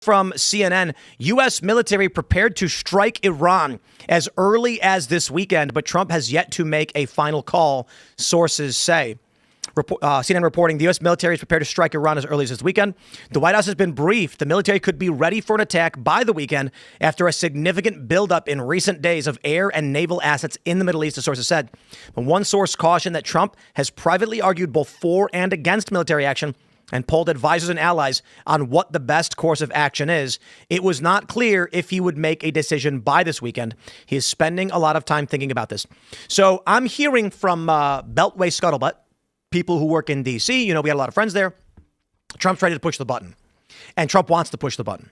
From CNN, U.S. military prepared to strike Iran as early as this weekend, but Trump has yet to make a final call, sources say. CNN reporting the U.S. military is prepared to strike Iran as early as this weekend. The White House has been briefed. The military could be ready for an attack by the weekend after a significant buildup in recent days of air and naval assets in the Middle East, the sources said. But one source cautioned that Trump has privately argued both for and against military action and polled advisors and allies on what the best course of action is. It was not clear if he would make a decision by this weekend. He is spending a lot of time thinking about this. So I'm hearing from Beltway Scuttlebutt, people who work in D.C., we had a lot of friends there. Trump's ready to push the button. And Trump wants to push the button.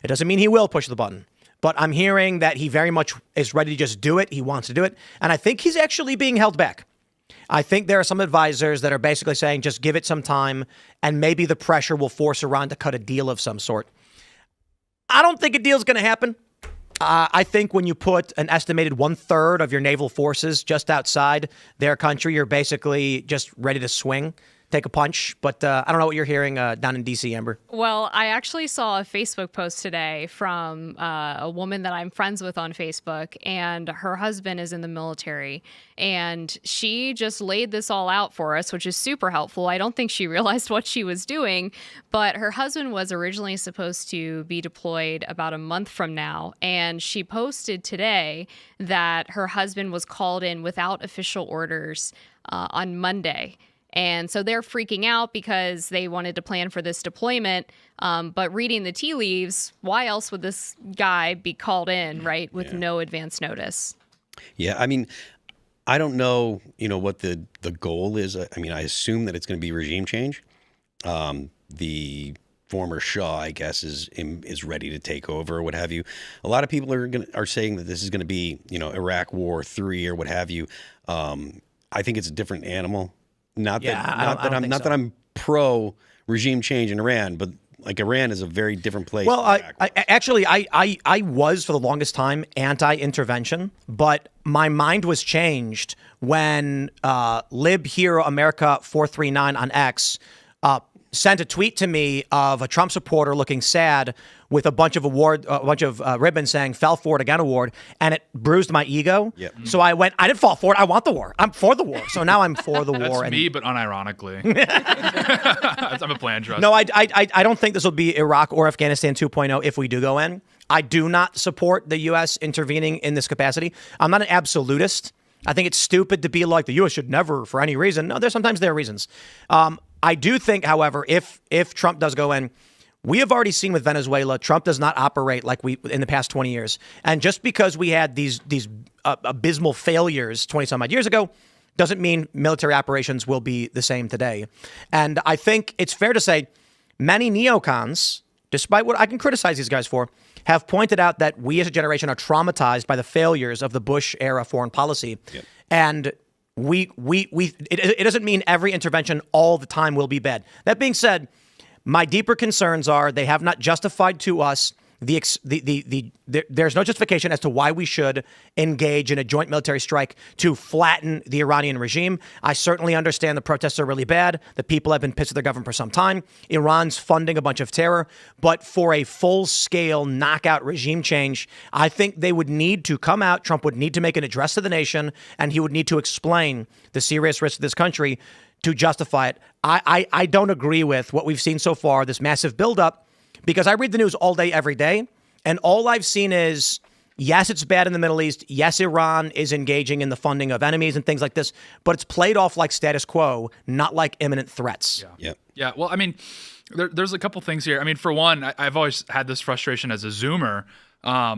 It doesn't mean he will push the button. But I'm hearing that he very much is ready to just do it. He wants to do it. And I think he's actually being held back. I think there are some advisors that are basically saying just give it some time and maybe the pressure will force Iran to cut a deal of some sort. I don't think a deal is going to happen. I think when you put an estimated 1/3 of your naval forces just outside their country, you're basically just ready to swing, take a punch. But I don't know what you're hearing down in D.C., Amber. Well, I actually saw a Facebook post today from a woman that I'm friends with on Facebook, and her husband is in the military. And she just laid this all out for us, which is super helpful. I don't think she realized what she was doing, but her husband was originally supposed to be deployed about a month from now. And she posted today that her husband was called in without official orders on Monday. And so they're freaking out because they wanted to plan for this deployment. But reading the tea leaves, why else would this guy be called in, right, with no advance notice? Yeah, I mean, I don't know, what the goal is. I mean, I assume that it's going to be regime change. The former Shah, I guess, is ready to take over or what have you. A lot of people are saying that this is going to be, Iraq War 3 or what have you. I think it's a different animal. Not that I'm pro regime change in Iran, but like Iran is a very different place. Well, I was for the longest time anti-intervention, but my mind was changed when Lib Hero America 439 on X sent a tweet to me of a Trump supporter looking sad with a bunch of ribbons saying "Fell for it again" award, and it bruised my ego. Yep. So I didn't fall for it. I want the war. I'm for the war. So now I'm for the war. That's me, but unironically. I'm a plan trust. No, I don't think this will be Iraq or Afghanistan 2.0 if we do go in. I do not support the U.S. intervening in this capacity. I'm not an absolutist. I think it's stupid to be like the U.S. should never for any reason. No, sometimes there are reasons. I do think, however, if Trump does go in, we have already seen with Venezuela, Trump does not operate like we in the past 20 years. And just because we had these abysmal failures 20 some odd years ago doesn't mean military operations will be the same today. And I think it's fair to say many neocons, despite what I can criticize these guys for, have pointed out that we as a generation are traumatized by the failures of the Bush era foreign policy. Yep. And it doesn't mean every intervention all the time will be bad. That being said, my deeper concerns are they have not justified to us there's no justification as to why we should engage in a joint military strike to flatten the Iranian regime. I certainly understand the protests are really bad. The people have been pissed at their government for some time. Iran's funding a bunch of terror. But for a full-scale knockout regime change, I think they would need to come out. Trump would need to make an address to the nation, and he would need to explain the serious risks of this country to justify it. I don't agree with what we've seen so far, this massive buildup, because I read the news all day, every day, and all I've seen is, yes, it's bad in the Middle East. Yes, Iran is engaging in the funding of enemies and things like this, but it's played off like status quo, not like imminent threats. Yeah. Well, I mean, there's a couple things here. I mean, for one, I've always had this frustration as a Zoomer,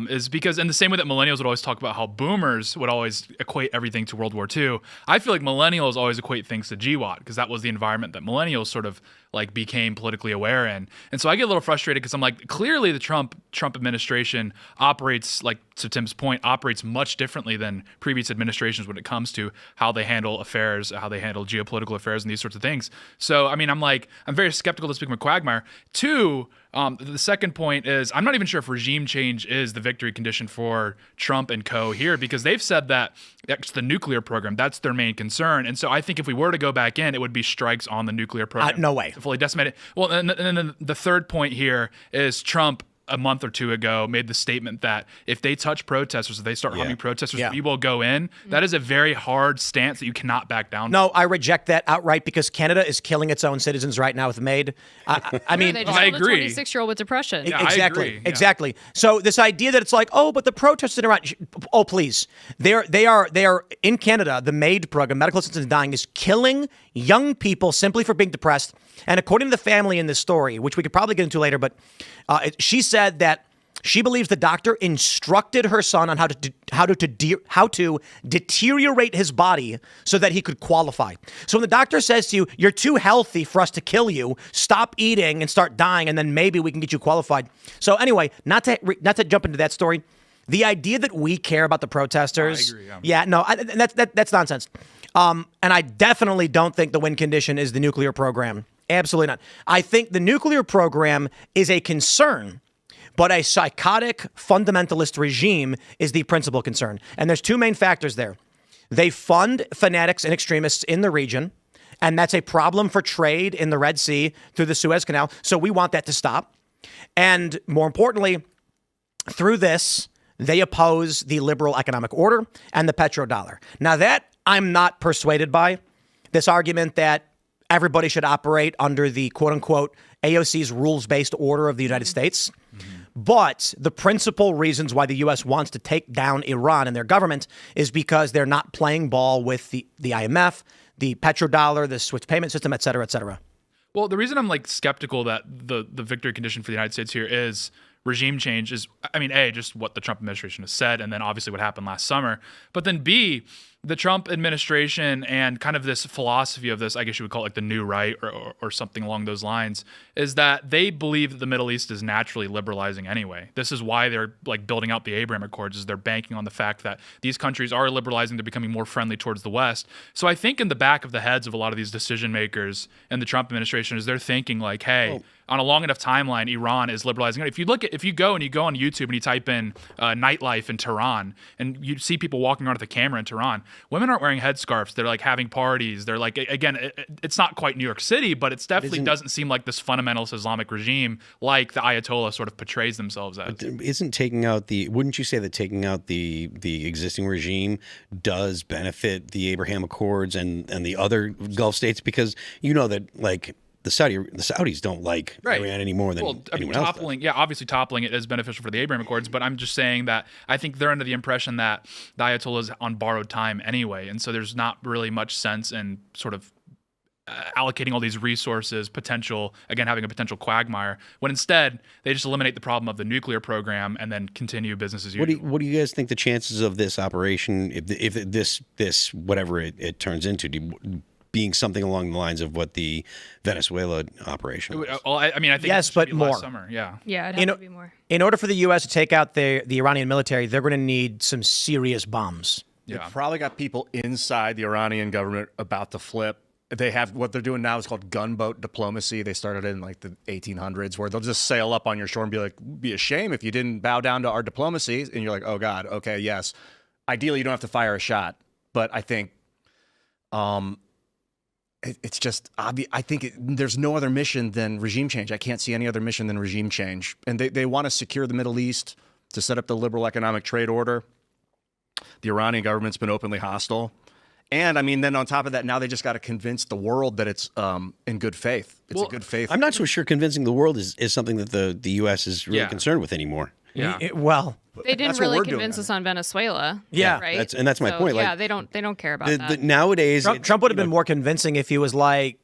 is because in the same way that millennials would always talk about how boomers would always equate everything to World War II, I feel like millennials always equate things to GWAT because that was the environment that millennials sort of like became politically aware in. And so I get a little frustrated because I'm like, clearly the Trump administration operates, like to Tim's point, operates much differently than previous administrations when it comes to how they handle affairs, how they handle geopolitical affairs and these sorts of things. So, I mean, I'm very skeptical to speak of Quagmire. Two, the second point is I'm not even sure if regime change is the victory condition for Trump and co here because they've said that it's the nuclear program. That's their main concern. And so I think if we were to go back in, it would be strikes on the nuclear program. No way. To fully decimate it. Well, and then the third point here is Trump a month or two ago made the statement that if they touch protesters, if they start harming protesters, we will go in. That is a very hard stance that you cannot back down. No, I reject that outright because Canada is killing its own citizens right now with MAID. I mean, they just I killed a agree. 26-year-old with depression. Yeah, exactly, I agree. exactly. So this idea that it's like, oh, but the protesters in Iran, oh please, they are in Canada. The MAID program, medical assistance in dying, is killing young people simply for being depressed. And according to the family in this story, which we could probably get into later, but she said that she believes the doctor instructed her son on how to deteriorate his body so that he could qualify. So when the doctor says to you, "You're too healthy for us to kill you. Stop eating and start dying, and then maybe we can get you qualified." So anyway, not to jump into that story. The idea that we care about the protesters, I agree, that's nonsense. And I definitely don't think the win condition is the nuclear program. Absolutely not. I think the nuclear program is a concern, but a psychotic fundamentalist regime is the principal concern. And there's two main factors there. They fund fanatics and extremists in the region, and that's a problem for trade in the Red Sea through the Suez Canal. So we want that to stop. And more importantly, through this, they oppose the liberal economic order and the petrodollar. Now that I'm not persuaded by, this argument that everybody should operate under the quote unquote AOC's rules-based order of the United States. But the principal reasons why the U.S. wants to take down Iran and their government is because they're not playing ball with the IMF, the petrodollar, the SWIFT payment system, et cetera, et cetera. Well, the reason I'm like skeptical that the victory condition for the United States here is regime change is, I mean, A, just what the Trump administration has said, and then obviously what happened last summer. But then B, the Trump administration and kind of this philosophy of this, I guess you would call it like the new right or something along those lines, is that they believe that the Middle East is naturally liberalizing anyway. This is why they're like building out the Abraham Accords, is they're banking on the fact that these countries are liberalizing, they're becoming more friendly towards the West. So I think in the back of the heads of a lot of these decision makers in the Trump administration is they're thinking like, hey, on a long enough timeline, Iran is liberalizing. If you go on YouTube and you type in nightlife in Tehran, and you see people walking around with a camera in Tehran, women aren't wearing headscarves. They're like having parties. They're like, again, it's not quite New York City, but it definitely doesn't seem like this fundamentalist Islamic regime like the Ayatollah sort of portrays themselves as. Wouldn't you say that taking out the existing regime does benefit the Abraham Accords and the other Gulf states? Because you know that like the Saudis don't like Iran any more than anyone else does. Obviously toppling it is beneficial for the Abraham Accords, but I'm just saying that I think they're under the impression that the Ayatollah is on borrowed time anyway, and so there's not really much sense in sort of allocating all these resources, having a potential quagmire, when instead they just eliminate the problem of the nuclear program and then continue business as usual. What do you guys think the chances of this operation, if this whatever it turns into, being something along the lines of what the Venezuela operation was? Well, I mean, I think yes, but more. Last summer, Yeah, it'd have to be more. In order for the U.S. to take out the Iranian military, they're going to need some serious bombs. They probably got people inside the Iranian government about to flip. They have what they're doing now is called gunboat diplomacy. They started in like the 1800s, where they'll just sail up on your shore and be like, "Be a shame if you didn't bow down to our diplomacy." And you're like, "Oh God, okay, yes." Ideally, you don't have to fire a shot, but I think, it's just obvious. I think there's no other mission than regime change. I can't see any other mission than regime change, and they want to secure the Middle East to set up the liberal economic trade order. The Iranian government's been openly hostile. And I mean, then on top of that, now they just got to convince the world that it's in good faith. It's a good faith. I'm not so sure convincing the world is something that the U.S. is really concerned with anymore. Yeah. They didn't really convince us on Venezuela. Yeah. Right. That's my point. Yeah, they don't care about that. Nowadays, Trump would have been more convincing if he was like,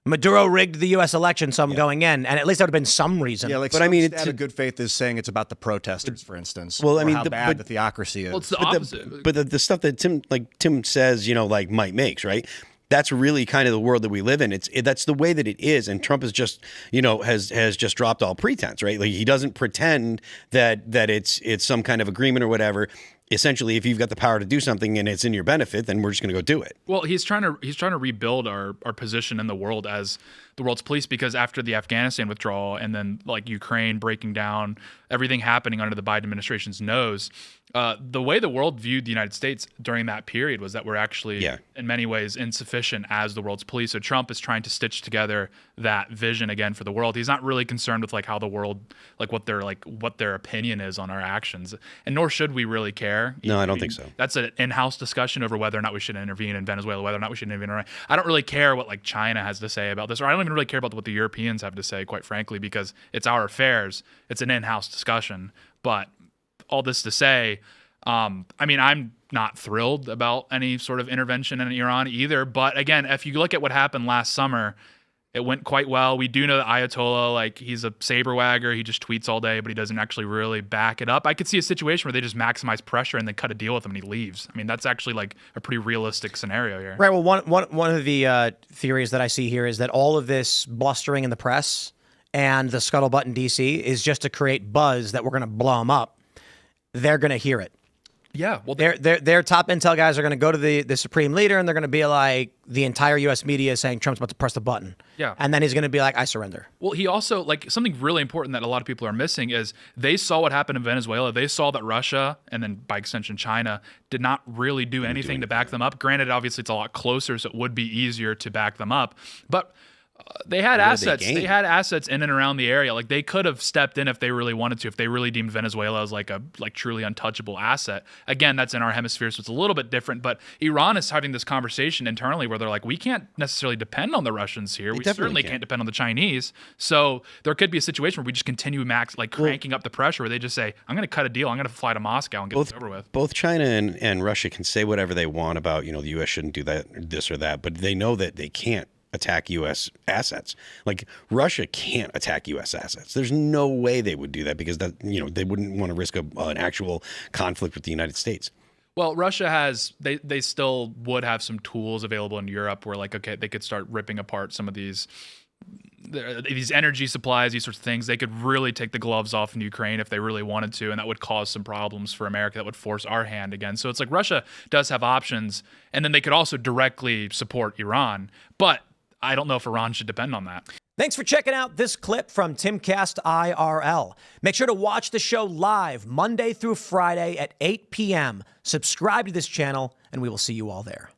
Maduro rigged the U.S. election, so I'm going in, and at least there would have been some reason. Yeah, but I mean, a good faith is saying it's about the protesters, for instance. Well, I mean, how bad the theocracy is. Well, it's the opposite. But the stuff that Tim says, like Mike makes, right? That's really kind of the world that we live in. That's the way that it is, and Trump is just, has just dropped all pretense, right? Like he doesn't pretend that it's some kind of agreement or whatever. Essentially, if you've got the power to do something and it's in your benefit, then we're just going to go do it. Well, he's trying to rebuild our position in the world as the world's police, because after the Afghanistan withdrawal and then like Ukraine breaking down, everything happening under the Biden administration's nose, the way the world viewed the United States during that period was that we're actually, in many ways, insufficient as the world's police. So Trump is trying to stitch together that vision again for the world. He's not really concerned with like how the world, what their opinion is on our actions, and nor should we really care. No, I don't think so. That's an in-house discussion over whether or not we should intervene in Venezuela, whether or not we should intervene in Iran. I don't really care what like China has to say about this, or I don't even really care about what the Europeans have to say, quite frankly, because it's our affairs. It's an in-house discussion. But all this to say, I mean, I'm not thrilled about any sort of intervention in Iran either. But again, if you look at what happened last summer, it went quite well. We do know that Ayatollah, like, he's a saber wagger. He just tweets all day, but he doesn't actually really back it up. I could see a situation where they just maximize pressure and then cut a deal with him and he leaves. I mean, that's actually like a pretty realistic scenario here. Right. Well, one of the theories that I see here is that all of this blustering in the press and the scuttlebutt in D.C. is just to create buzz that we're going to blow them up. They're going to hear it. Yeah, well, their top intel guys are going to go to the supreme leader and they're going to be like, the entire U.S. media is saying Trump's about to press the button. Yeah. And then he's going to be like, I surrender. Well, he also, like, something really important that a lot of people are missing is they saw what happened in Venezuela. They saw that Russia, and then by extension China, did not really do anything to back them up. Granted, obviously it's a lot closer, so it would be easier to back them up. But they had assets. They had assets in and around the area. Like, they could have stepped in if they really wanted to, if they really deemed Venezuela as like a truly untouchable asset. Again, that's in our hemisphere, so it's a little bit different. But Iran is having this conversation internally where they're like, we can't necessarily depend on the Russians here. We certainly can't depend on the Chinese. So there could be a situation where we just continue cranking up the pressure, where they just say, I'm going to cut a deal. I'm going to fly to Moscow and get this over with. Both China and Russia can say whatever they want about, the U.S. shouldn't do that, this or that, but they know that they can't attack U.S. assets. Like, Russia can't attack U.S. assets. There's no way they would do that, because that they wouldn't want to risk an actual conflict with the United States. Well, Russia has, they still would have some tools available in Europe where, like, okay, they could start ripping apart some of these energy supplies, these sorts of things. They could really take the gloves off in Ukraine if they really wanted to, and that would cause some problems for America. That would force our hand again. So it's like Russia does have options, and then they could also directly support Iran. But I don't know if Iran should depend on that. Thanks for checking out this clip from Timcast IRL. Make sure to watch the show live Monday through Friday at 8 p.m. Subscribe to this channel, and we will see you all there.